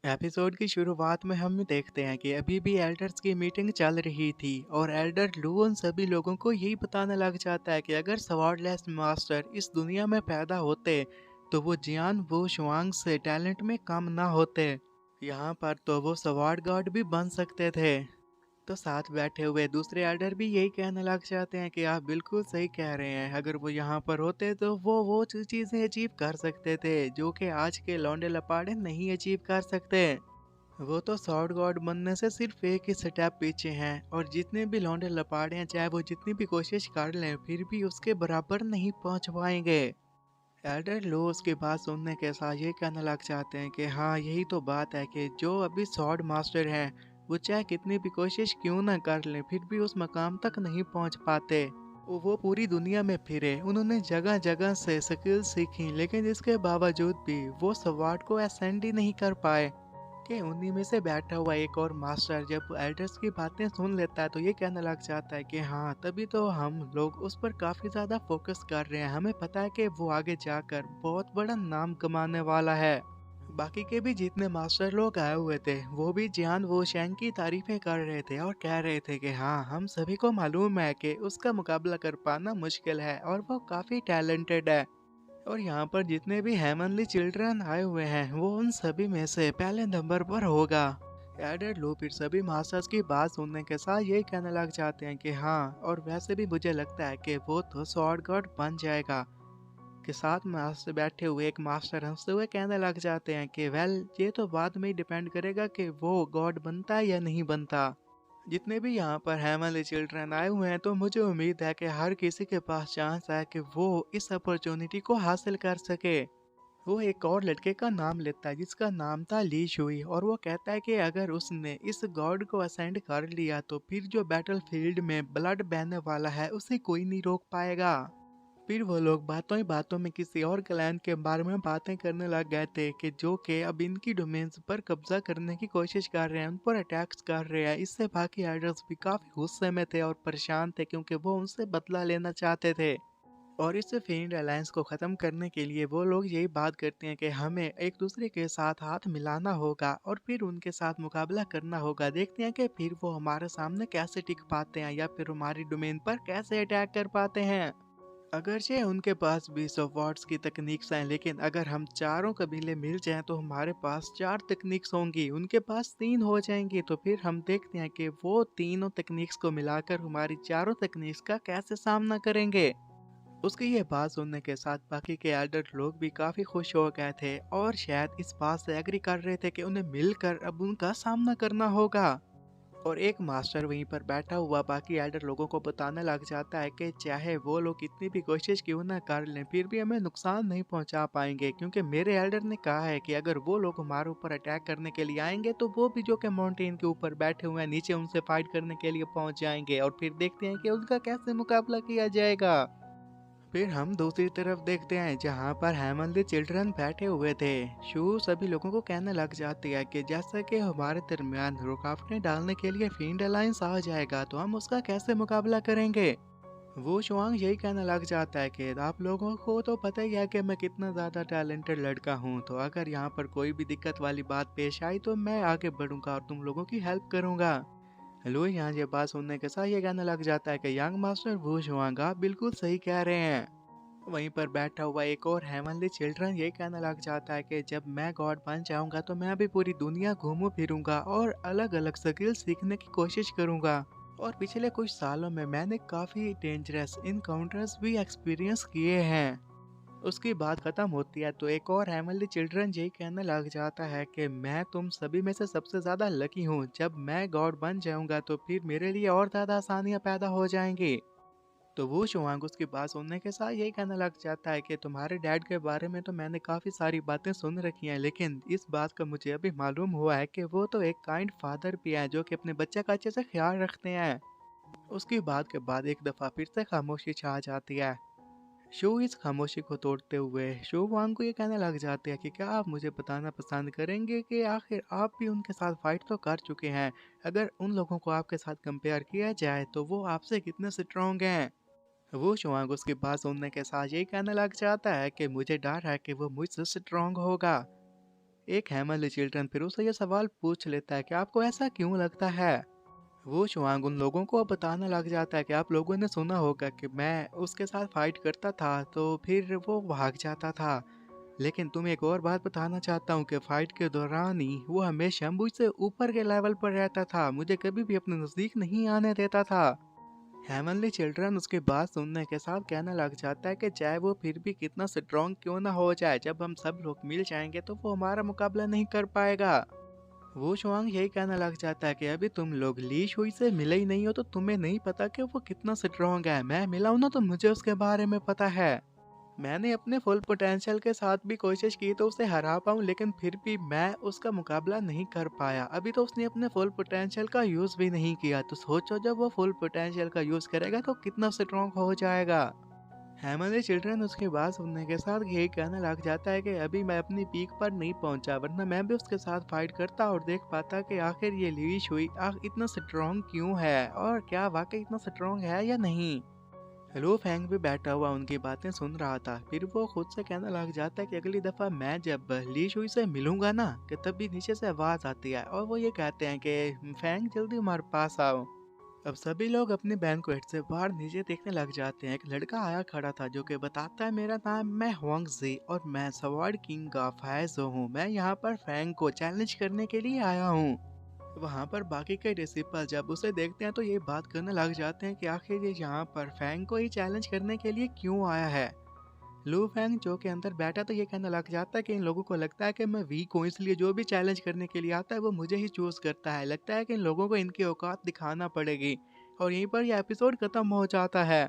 Episode की शुरुआत में हम देखते हैं कि अभी भी एल्डर्स की मीटिंग चल रही थी और एल्डर लू उन सभी लोगों को यही बताने लग जाता है कि अगर स्वॉर्डलेस मास्टर इस दुनिया में पैदा होते तो वो जियान वो शुआंग से टैलेंट में कम ना होते। यहाँ पर तो वो स्वॉर्ड गॉड भी बन सकते थे। तो साथ बैठे हुए दूसरे एल्डर भी यही कहने लग जाते हैं कि आप बिल्कुल सही कह रहे हैं, अगर वो यहाँ पर होते तो वो चीजें अचीव कर सकते थे जो कि आज के लौंडे लपाड़े नहीं अचीव कर सकते। वो तो सॉर्ड गॉड बनने से सिर्फ एक ही स्टेप पीछे हैं और जितने भी लौंडे लपाड़े हैं चाहे वो जितनी भी कोशिश कर लें फिर भी उसके बराबर नहीं पहुंच पाएंगे। एल्डर लो उसकी बात सुनने के साथ ये कहने लग जाते हैं कि हाँ यही तो बात है कि जो अभी सॉर्ड मास्टर हैं वो चाहे कितनी भी कोशिश क्यों ना कर लें फिर भी उस मकाम तक नहीं पहुंच पाते। वो पूरी दुनिया में फिरे, उन्होंने जगह जगह से स्किल सीखी लेकिन इसके बावजूद भी वो स्वॉर्ड को असेंड ही नहीं कर पाए। कि उन्हीं में से बैठा हुआ एक और मास्टर जब एल्डर्स की बातें सुन लेता है तो ये कहने लग जाता है कि हाँ तभी तो हम लोग उस पर काफी ज्यादा फोकस कर रहे हैं, हमें पता है कि वो आगे जाकर बहुत बड़ा नाम कमाने वाला है। बाकी के भी जितने मास्टर लोग आए हुए थे वो भी जियान वो शेंग की तारीफें कर रहे थे और कह रहे थे कि हाँ हम सभी को मालूम है कि उसका मुकाबला कर पाना मुश्किल है और वो काफी टैलेंटेड है। और यहाँ पर जितने भी हेमनली चिल्ड्रन आए हुए हैं वो उन सभी में से पहले नंबर पर होगा। एडर लो फिर सभी मास्टर्स की बात सुनने के साथ ये कहने लग जाते हैं कि हाँ और वैसे भी मुझे लगता है कि वो तो स्वॉर्ड गॉड बन जाएगा। के साथ मास्टर बैठे हुए एक मास्टर हंसते हुए कहने लग जाते हैं कि वेल ये तो बाद में ही डिपेंड करेगा कि वो गॉड बनता है या नहीं बनता। जितने भी यहाँ पर हेमनली चिल्ड्रन आए हुए हैं तो मुझे उम्मीद है कि हर किसी के पास चांस है कि वो इस अपॉर्चुनिटी को हासिल कर सके। वो एक और लड़के का नाम लेता है जिसका नाम था ली शुई और वो कहता है कि अगर उसने इस गॉड को असेंड कर लिया तो फिर जो बैटल फील्ड में ब्लड बहने वाला है उसे कोई नहीं रोक पाएगा। फिर वो लोग बातों ही बातों में किसी और क्लैन के बारे में बातें करने लग गए थे कि जो कि अब इनकी डोमेन्स पर कब्जा करने की कोशिश कर रहे हैं, उन पर अटैक्स कर रहे हैं। इससे बाकी एल्डर्स भी काफी गुस्से में थे और परेशान थे क्योंकि वो उनसे बदला लेना चाहते थे। और इस फेंड अलायंस को खत्म करने के लिए वो लोग यही बात करते हैं कि हमें एक दूसरे के साथ हाथ मिलाना होगा और फिर उनके साथ मुकाबला करना होगा। देखते हैं कि फिर वो हमारे सामने कैसे टिक पाते हैं या फिर हमारी डोमेन पर कैसे अटैक कर पाते हैं। अगरचे उनके पास भी सॉफ्टवर्ड्स की तकनीक्स हैं लेकिन अगर हम चारों कबीले मिल जाएं तो हमारे पास चार तकनीक्स होंगी, उनके पास तीन हो जाएंगी। तो फिर हम देखते हैं कि वो तीनों तकनीक्स को मिलाकर हमारी चारों तकनीक्स का कैसे सामना करेंगे। उसकी ये बात सुनने के साथ बाकी के एल्डर लोग भी काफी खुश हो गए थे और शायद इस बात से एग्री कर रहे थे कि उन्हें मिलकर अब उनका सामना करना होगा। और एक मास्टर वहीं पर बैठा हुआ बाकी एल्डर लोगों को बताने लग जाता है कि चाहे वो लोग कितनी भी कोशिश क्यों ना कर लें फिर भी हमें नुकसान नहीं पहुंचा पाएंगे, क्योंकि मेरे एल्डर ने कहा है कि अगर वो लोग हमारे ऊपर अटैक करने के लिए आएंगे तो वो भी जो कि माउंटेन के ऊपर बैठे हुए हैं नीचे उनसे फाइट करने के लिए पहुंच जाएंगे और फिर देखते हैं कि उनका कैसे मुकाबला किया जाएगा। फिर हम दूसरी तरफ देखते हैं जहाँ पर हेमंत चिल्ड्रन बैठे हुए थे। शू सभी लोगों को कहने लग जाती है कि जैसा कि हमारे दरमियान रुकावटें डालने के लिए फील्ड अलायंस आ जाएगा तो हम उसका कैसे मुकाबला करेंगे। वो शुआंग यही कहने लग जाता है कि आप लोगों को तो पता ही है कि मैं कितना ज़्यादा टैलेंटेड लड़का हूँ, तो अगर यहाँ पर कोई भी दिक्कत वाली बात पेश आई तो मैं आगे बढ़ूंगा और तुम लोगों की हेल्प करूंगा। लुई यहाँ ये बात सुनने के साथ ये कहने लग जाता है कि यंग मास्टर वो शुआंग आप बिल्कुल सही कह रहे हैं। वहीं पर बैठा हुआ एक और हेमनली चिल्ड्रन ये कहने लग जाता है कि जब मैं गॉड बन जाऊंगा तो मैं अभी पूरी दुनिया घूमू फिरूंगा और अलग अलग स्किल सीखने की कोशिश करूंगा। और पिछले कुछ सालों में मैंने काफी डेंजरस इनकाउंटर्स भी एक्सपीरियंस किए हैं। उसकी बात खत्म होती है तो एक और हेमनली चिल्ड्रन यही कहने लग जाता है कि मैं तुम सभी में से सबसे ज्यादा लकी हूँ, जब मैं गॉड बन जाऊंगा तो फिर मेरे लिए और ज्यादा आसानियां पैदा हो जाएंगी। तो वो शुआंग उसकी बात सुनने के साथ यही कहने लग जाता है कि तुम्हारे डैड के बारे में तो मैंने काफी सारी बातें सुन रखी हैं लेकिन इस बात का मुझे अभी मालूम हुआ है कि वो तो एक काइंड फादर भी है जो कि अपने बच्चे का अच्छे से ख्याल रखते हैं। उसकी बात के बाद एक दफा फिर से खामोशी छा जाती है। शो इस खामोशी को तोड़ते हुए शो वांग को ये कहने लग जाते हैं कि क्या आप मुझे बताना पसंद करेंगे कि आखिर आप भी उनके साथ फाइट तो कर चुके हैं, अगर उन लोगों को आपके साथ कंपेयर किया जाए तो वो आपसे कितने स्ट्रॉन्ग हैं। वो शुआंग उसकी बात सुनने के साथ यही कहने लग जाता है कि मुझे डर है कि वो मुझसे स्ट्रॉन्ग होगा। एक हेमनली चिल्ड्रन फिर उससे ये सवाल पूछ लेता है कि आपको ऐसा क्यों लगता है। वो शुआंग उन लोगों को बताने लग जाता है कि आप लोगों ने सुना होगा कि मैं उसके साथ फाइट करता था तो फिर वो भाग जाता था। लेकिन तुम्हें एक और बात बताना चाहता हूँ कि फाइट के दौरान ही वो हमेशा मुझसे ऊपर के लेवल पर रहता था, मुझे कभी भी अपने नज़दीक नहीं आने देता था। हेमनली चिल्ड्रन उसकी बात सुनने के साथ कहने लग जाता है कि चाहे वो फिर भी कितना स्ट्रॉन्ग क्यों ना हो जाए, जब हम सब लोग मिल जाएंगे तो वो हमारा मुकाबला नहीं कर पाएगा। वो शुआंग यही कहने लग जाता है कि अभी तुम लोग ली शुई से मिले ही नहीं हो तो तुम्हें नहीं पता कि वो कितना स्ट्रॉन्ग है। मैं मिला हूं ना तो मुझे उसके बारे में पता है। मैंने अपने फुल पोटेंशियल के साथ भी कोशिश की तो उसे हरा पाऊं, लेकिन फिर भी मैं उसका मुकाबला नहीं कर पाया। अभी तो उसने अपने फुल पोटेंशियल का यूज भी नहीं किया, तो सोचो जब वो फुल पोटेंशियल का यूज करेगा तो कितना स्ट्रॉन्ग हो जाएगा। हेमंत चिल्ड्रन उसकी बात सुनने के साथ यही कहने लग जाता है कि अभी मैं अपनी पीक पर नहीं पहुंचा, वरना मैं भी उसके साथ फाइट करता और देख पाता कि आखिर ये ली शुई इतना स्ट्रॉन्ग क्यों है और क्या वाकई इतना स्ट्रॉन्ग है या नहीं। लू फैंग भी बैठा हुआ उनकी बातें सुन रहा था। फिर वो खुद से कहने लग जाता है कि अगली दफा मैं जब ली शुई से मिलूंगा ना कि तभी नीचे से आवाज आती है और वो ये कहते हैं कि फैंग जल्दी हमारे पास आओ। अब सभी लोग अपने बैंक्वेट से बाहर नीचे देखने लग जाते हैं। एक लड़का आया खड़ा था जो कि बताता है मेरा नाम मैं हुआंग जी और मैं सवार्ड किंग का फायजो हूँ। मैं यहाँ पर फैंग को चैलेंज करने के लिए आया हूँ। वहाँ पर बाकी के डिसिपल जब उसे देखते हैं तो ये बात करने लग जाते हैं कि आखिर ये यहाँ पर फैंग को ही चैलेंज करने के लिए क्यों आया है। लू फैंग जो कि अंदर बैठा तो ये कहने लग जाता है कि इन लोगों को लगता है कि मैं वीक हूँ, इसलिए जो भी चैलेंज करने के लिए आता है वो मुझे ही चूज करता है। लगता है कि इन लोगों को इनकी औकात दिखाना पड़ेगी। और यहीं पर यह एपिसोड खत्म हो जाता है।